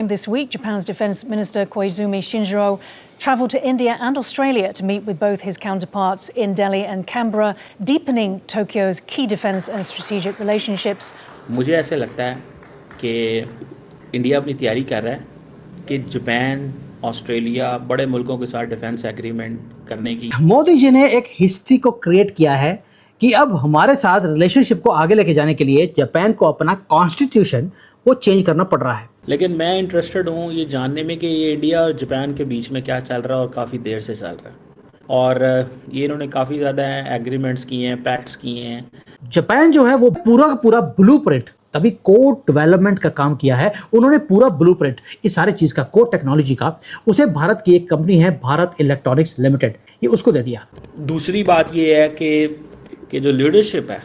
This week, Japan's Defense Minister Koizumi Shinjiro traveled to India and Australia to meet with both his counterparts in Delhi and Canberra, deepening Tokyo's key defense and strategic relationships. मुझे ऐसे लगता है कि India अपनी तैयारी कर रहा है कि जापान, ऑस्ट्रेलिया, बड़े मुल्कों के साथ डिफेंस एग्रीमेंट करने की। मोदी जी ने एक हिस्ट्री को क्रिएट किया है कि अब हमारे साथ रिलेशनशिप को आगे लेके जाने के लिए जापान को अपना कॉन्स्टिट्यूशन वो चेंज करना पड़ रहा है। लेकिन मैं इंटरेस्टेड हूँ ये जानने में कि ये इंडिया और जापान के बीच में क्या चल रहा है और काफ़ी देर से चल रहा है, और ये इन्होंने काफ़ी ज़्यादा एग्रीमेंट्स किए हैं, पैक्ट्स किए हैं। जापान जो है वो पूरा का पूरा ब्लूप्रिंट, तभी कोर डेवलपमेंट का काम किया है उन्होंने, पूरा ब्लूप्रिंट इस सारी चीज़ का, कोर टेक्नोलॉजी का, उसे भारत की एक कंपनी है भारत इलेक्ट्रॉनिक्स लिमिटेड, ये उसको दे दिया। दूसरी बात ये है कि जो लीडरशिप है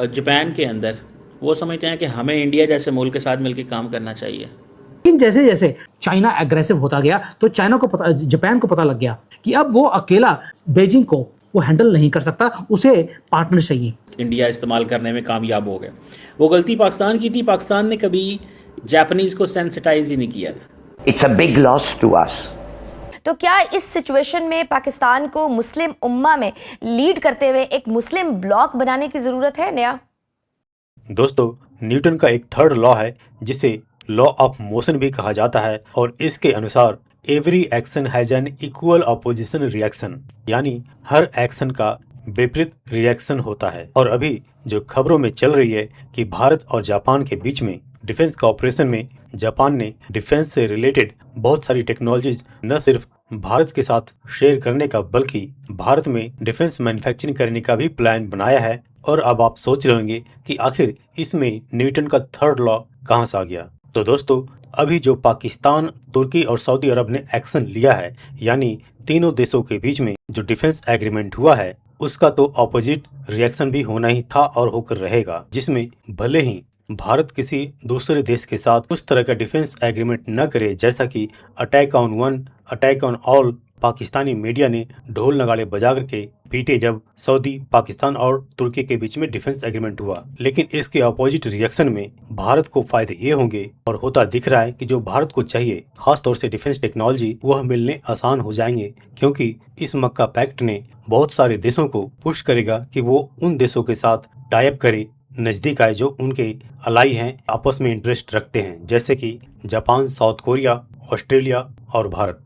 जापान के अंदर, वो समझते हैं कि हमें इंडिया जैसे मुल्क के साथ मिलकर काम करना चाहिए। लेकिन जैसे जैसे चाइना एग्रेसिव होता गया तो जापान को पता लग गया कि अब वो अकेला बीजिंग को वो हैंडल नहीं कर सकता, उसे पार्टनर चाहिए। इंडिया इस्तेमाल करने में कामयाब हो गया। वो गलती पाकिस्तान की थी, पाकिस्तान ने कभी जापानीज को सेंसिटाइज ही नहीं किया था। It's a big loss to us. तो क्या इस सिचुएशन में पाकिस्तान को मुस्लिम उम्मा में लीड करते हुए एक मुस्लिम ब्लॉक बनाने की जरूरत है? नया दोस्तों, न्यूटन का एक थर्ड लॉ है जिसे लॉ ऑफ मोशन भी कहा जाता है, और इसके अनुसार every action has an equal opposition reaction, यानी हर एक्शन का विपरीत रिएक्शन होता है। और अभी जो खबरों में चल रही है कि भारत और जापान के बीच में डिफेंस कॉपरेशन में जापान ने डिफेंस से रिलेटेड बहुत सारी टेक्नोलॉजीज न सिर्फ भारत के साथ शेयर करने का, बल्कि भारत में डिफेंस मैन्युफैक्चरिंग करने का भी प्लान बनाया है। और अब आप सोच रहे होंगे कि आखिर इसमें न्यूटन का थर्ड लॉ कहां से आ गया। तो दोस्तों, अभी जो पाकिस्तान, तुर्की और सऊदी अरब ने एक्शन लिया है, यानी तीनों देशों के बीच में जो डिफेंस एग्रीमेंट हुआ है, उसका तो ऑपोजिट रिएक्शन भी होना ही था और होकर रहेगा, जिसमें भले ही भारत किसी दूसरे देश के साथ उस तरह का डिफेंस एग्रीमेंट न करे जैसा कि attack on one, attack on all Pakistani media ने ढोल नगाड़े बजा करके पीटे जब सऊदी, पाकिस्तान और तुर्की के बीच में डिफेंस एग्रीमेंट हुआ। लेकिन इसके अपोजिट रिएक्शन में भारत को फायदे ये होंगे, और होता दिख रहा है कि जो भारत को चाहिए, खास तौर से डिफेंस टेक्नोलॉजी, वह मिलने आसान हो जाएंगे, क्योंकि इस मक्का पैक्ट ने बहुत सारे देशों को पुश करेगा कि वो उन देशों के साथ टाई अप करे, नजदीक आए, जो उनके अलाई हैं, आपस में इंटरेस्ट रखते हैं, जैसे कि जापान, साउथ कोरिया, ऑस्ट्रेलिया और भारत।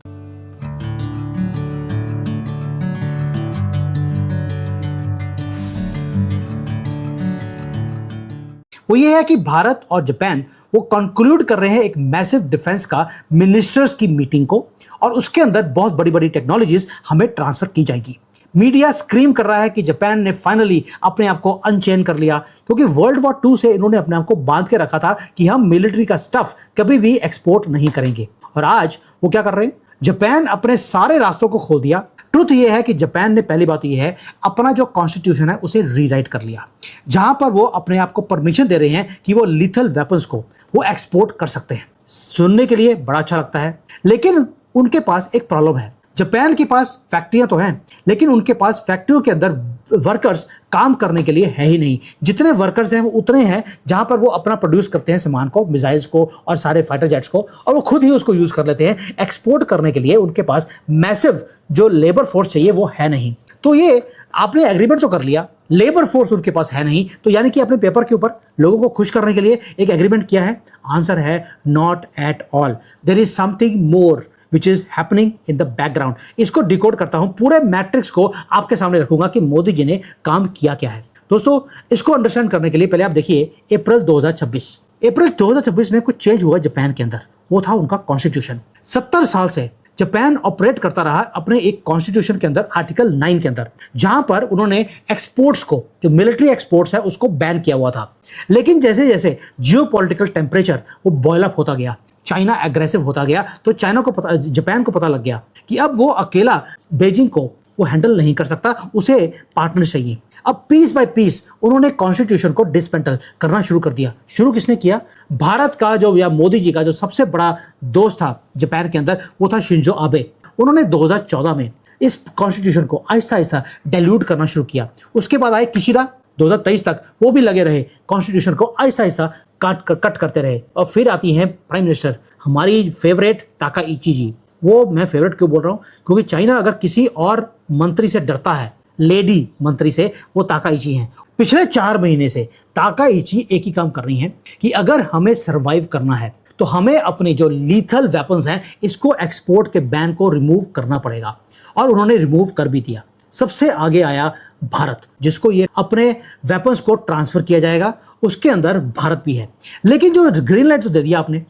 वो ये है कि भारत और जापान वो कंक्लूड कर रहे हैं एक मैसिव डिफेंस का मिनिस्टर्स की मीटिंग को, और उसके अंदर बहुत बड़ी बड़ी टेक्नोलॉजीज हमें ट्रांसफर की जाएगी। मीडिया स्क्रीम कर रहा है कि जापान ने फाइनली अपने आप को अनचेन कर लिया, क्योंकि वर्ल्ड वॉर 2 से इन्होंने अपने आप को बांध के रखा था कि हम मिलिट्री का स्टफ कभी भी एक्सपोर्ट नहीं करेंगे। और आज वो क्या कर रहे हैं, जापान अपने सारे रास्तों को खोल दिया। ट्रुथ ये है कि जापान ने, पहली बात ये है, अपना जो कॉन्स्टिट्यूशन है उसे रीराइट कर लिया, जहां पर वो अपने आप को परमिशन दे रहे हैं कि वो लीथल वेपन्स को वो एक्सपोर्ट कर सकते हैं। सुनने के लिए बड़ा अच्छा लगता है, लेकिन उनके पास एक प्रॉब्लम है। जापान के पास फैक्ट्रियां तो हैं, लेकिन उनके पास फैक्ट्रियों के अंदर वर्कर्स काम करने के लिए है ही नहीं। जितने वर्कर्स हैं वो उतने हैं जहां पर वो अपना प्रोड्यूस करते हैं सामान को, मिसाइल्स को और सारे फाइटर जेट्स को, और वो खुद ही उसको यूज कर लेते हैं। एक्सपोर्ट करने के लिए उनके पास मैसिव जो लेबर फोर्स चाहिए वो है नहीं। तो ये आपने एग्रीमेंट तो कर लिया, लेबर फोर्स उनके पास है नहीं, तो यानी कि अपने पेपर के ऊपर लोगों को खुश करने के लिए एक एग्रीमेंट किया है। आंसर है not at all. There is something more which is happening in the background। इसको डिकोड करता हूं, पूरे मैट्रिक्स को आपके सामने रखूंगा कि मोदी जी ने काम किया क्या है। दोस्तों, इसको अंडरस्टैंड करने के लिए पहले आप देखिए अप्रैल 2026 में कुछ चेंज हुआ जापान के अंदर। वो था उनका कॉन्स्टिट्यूशन। 70 साल से जापान ऑपरेट करता रहा अपने एक कॉन्स्टिट्यूशन के अंदर, आर्टिकल 9 के अंदर, जहां पर उन्होंने एक्सपोर्ट्स को, जो मिलिट्री एक्सपोर्ट्स है, उसको बैन किया हुआ था। लेकिन जैसे जैसे जियोपॉलिटिकल टेम्परेचर वो बॉयल अप होता गया, चाइना एग्रेसिव होता गया, तो जापान को पता लग गया कि अब वो अकेला बीजिंग को वो हैंडल नहीं कर सकता, उसे पार्टनर चाहिए। अब पीस बाय पीस उन्होंने कॉन्स्टिट्यूशन को डिसमेंटल करना शुरू कर दिया। शुरू किसने किया? भारत का जो, या मोदी जी का जो सबसे बड़ा दोस्त था जापान के अंदर, वो था शिंजो आबे। उन्होंने 2014 में इस कॉन्स्टिट्यूशन को आहिस्ता आहिस्ता डाइल्यूट करना शुरू किया। उसके बाद आए किशिदा, 2023 तक वो भी लगे रहे कॉन्स्टिट्यूशन को आहिस्ता आहिस्ता कट करते रहे। और फिर आती हैं प्राइम मिनिस्टर, हमारी फेवरेट ताकाइची जी। वो मैं फेवरेट क्यों बोल रहा हूँ, क्योंकि चाइना अगर किसी और मंत्री से डरता है, लेडी मंत्री से, वो ताकाइची हैं। पिछले 4 महीने से ताकाइची एक ही काम कर रही हैं कि अगर हमें सर्वाइव करना है तो हमें अपने जो लीथल वेपन्स हैं इसको एक्सपोर्ट के बैन को रिमूव करना पड़ेगा। और उन्होंने रिमूव कर भी दिया। सबसे आगे आया भारत, जिसको ये अपने वेपन्स को ट्रांसफर किया जाएगा, उसके अंदर भारत भी है। लेकिन जो ग्रीन लाइट तो दे दिया आपने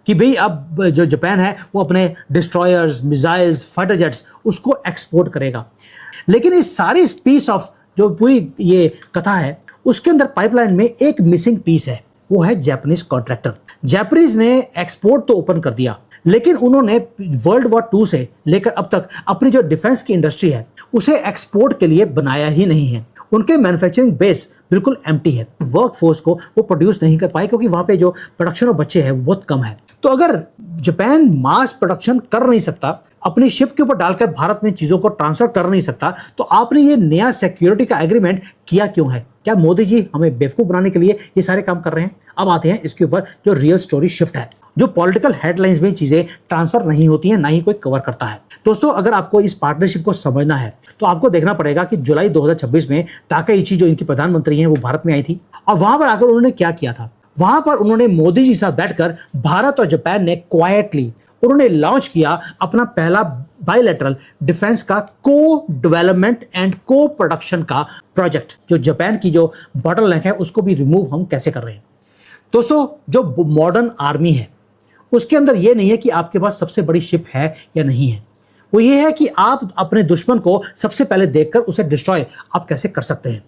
कि भाई अब जो जापान है वो अपने डिस्ट्रॉयर्स, मिसाइल्स, फाइटर जेट्स उसको एक्सपोर्ट करेगा। लेकिन इस सारी पीस ऑफ जो पूरी ये कथा है उसके अंदर पाइपलाइन में एक मिसिंग पीस है, वो है जापानीज कॉन्ट्रैक्टर। जापानीज ने एक्सपोर्ट तो ओपन कर दिया, लेकिन उन्होंने वर्ल्ड वॉर 2 से लेकर अब तक अपनी जो डिफेंस की इंडस्ट्री है उसे एक्सपोर्ट के लिए बनाया ही नहीं है। उनके मैन्युफैक्चरिंग बेस बिल्कुल एम्प्टी है। वर्क फोर्स को वो प्रोड्यूस नहीं कर पाए क्योंकि वहाँ पे जो प्रोडक्शन ऑफ बच्चे हैं वो बहुत कम है। तो अगर जापान मास प्रोडक्शन कर नहीं सकता, अपनी शिप के ऊपर डालकर भारत में चीज़ों को ट्रांसफर कर नहीं सकता, तो आपने ये नया सिक्योरिटी का एग्रीमेंट किया क्यों है? क्या मोदी जी हमें बेवकूफ़ बनाने के लिए ये सारे काम कर रहे हैं? अब आते हैं इसके ऊपर जो रियल स्टोरी शिफ्ट है, जो पॉलिटिकल हेडलाइंस में चीज़ें ट्रांसफर नहीं होती हैं, ना ही कोई कवर करता है। दोस्तों, अगर आपको इस पार्टनरशिप को समझना है तो आपको देखना पड़ेगा कि जुलाई 2026 में ताकाइची जो इनकी प्रधानमंत्री हैं वो भारत में आई थी और वहां पर आकर उन्होंने क्या किया था। वहां पर उन्होंने मोदी जी के साथ बैठकर भारत और जापान ने क्वाइटली उन्होंने लॉन्च किया अपना पहला बायलैटरल डिफेंस का को डेवलपमेंट एंड को प्रोडक्शन का प्रोजेक्ट। जो जापान की जो बॉटलनेक है उसको भी रिमूव हम कैसे कर रहे हैं। दोस्तों, जो मॉडर्न आर्मी है उसके अंदर ये नहीं है कि आपके पास सबसे बड़ी शिप है या नहीं है, वो ये है कि आप अपने दुश्मन को सबसे पहले देखकर उसे डिस्ट्रॉय आप कैसे कर सकते हैं।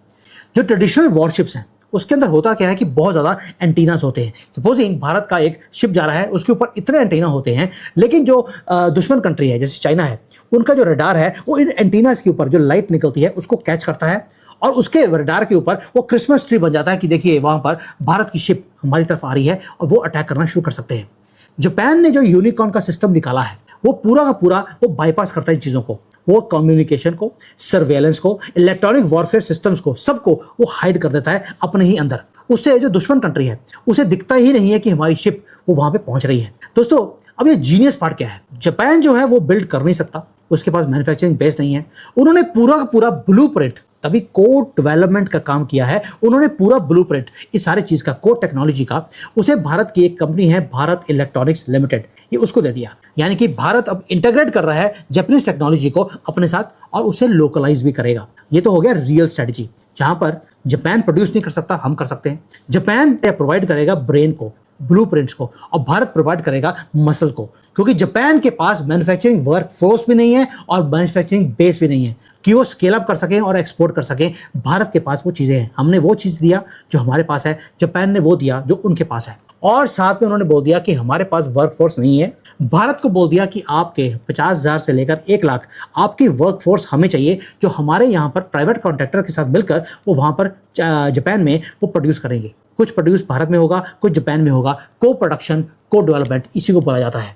जो ट्रेडिशनल वॉरशिप्स हैं उसके अंदर होता क्या है कि बहुत ज़्यादा एंटीनास होते हैं। सपोजिंग भारत का एक शिप जा रहा है, उसके ऊपर इतने एंटीना होते हैं, लेकिन जो दुश्मन कंट्री है जैसे चाइना है, उनका जो रडार है वो इन एंटीनास के ऊपर जो लाइट निकलती है उसको कैच करता है और उसके रडार के ऊपर वो क्रिसमस ट्री बन जाता है कि देखिए वहाँ पर भारत की शिप हमारी तरफ आ रही है और वो अटैक करना शुरू कर सकते हैं। जापान ने जो यूनिकॉर्न का सिस्टम निकाला है वो पूरा का पूरा वो बाईपास करता है इन चीज़ों को, वो कम्युनिकेशन को, सर्वेलेंस को, इलेक्ट्रॉनिक वॉरफेयर सिस्टम्स को, सबको वो हाइड कर देता है अपने ही अंदर। उससे जो दुश्मन कंट्री है उसे दिखता ही नहीं है कि हमारी शिप वो वहाँ पे पहुँच रही है। दोस्तों, अब ये जीनियस पार्ट क्या है, जापान जो है वो बिल्ड कर नहीं सकता, उसके पास मैन्युफैक्चरिंग बेस नहीं है। उन्होंने पूरा का पूरा ब्लूप्रिंट, तभी कोड डेवलपमेंट का काम किया है उन्होंने, पूरा ब्लूप्रिंट इस सारी चीज़ का, कोड टेक्नोलॉजी का, उसे भारत की एक कंपनी है भारत इलेक्ट्रॉनिक्स लिमिटेड, ये उसको दे दिया। यानी कि भारत अब इंटीग्रेट कर रहा है जापानीज टेक्नोलॉजी को अपने साथ और उसे लोकलाइज भी करेगा। ये तो हो गया रियल स्ट्रेटजी, जहां पर जापान प्रोड्यूस नहीं कर सकता, हम कर सकते हैं। जापान प्रोवाइड करेगा ब्रेन को, ब्लूप्रिंट्स को, और भारत प्रोवाइड करेगा मसल को, क्योंकि जापान के पास मैन्युफैक्चरिंग वर्क फोर्स भी नहीं है और मैन्युफैक्चरिंग बेस भी नहीं है कि वो स्केल अप कर सकें और एक्सपोर्ट कर सकें। भारत के पास वो चीज़ें हैं, हमने वो चीज़ दिया जो हमारे पास है, जापान ने वो दिया जो उनके पास है। और साथ में उन्होंने बोल दिया कि हमारे पास वर्क फोर्स नहीं है, भारत को बोल दिया कि आपके 50,000 से लेकर 1 लाख आपकी वर्क फोर्स हमें चाहिए, जो हमारे यहाँ पर प्राइवेट कॉन्ट्रैक्टर के साथ मिलकर वो वहाँ पर जापान में वो प्रोड्यूस करेंगे। कुछ प्रोड्यूस भारत में होगा, कुछ जापान में होगा। को प्रोडक्शन, को डेवलपमेंट, इसी को बोला जाता है।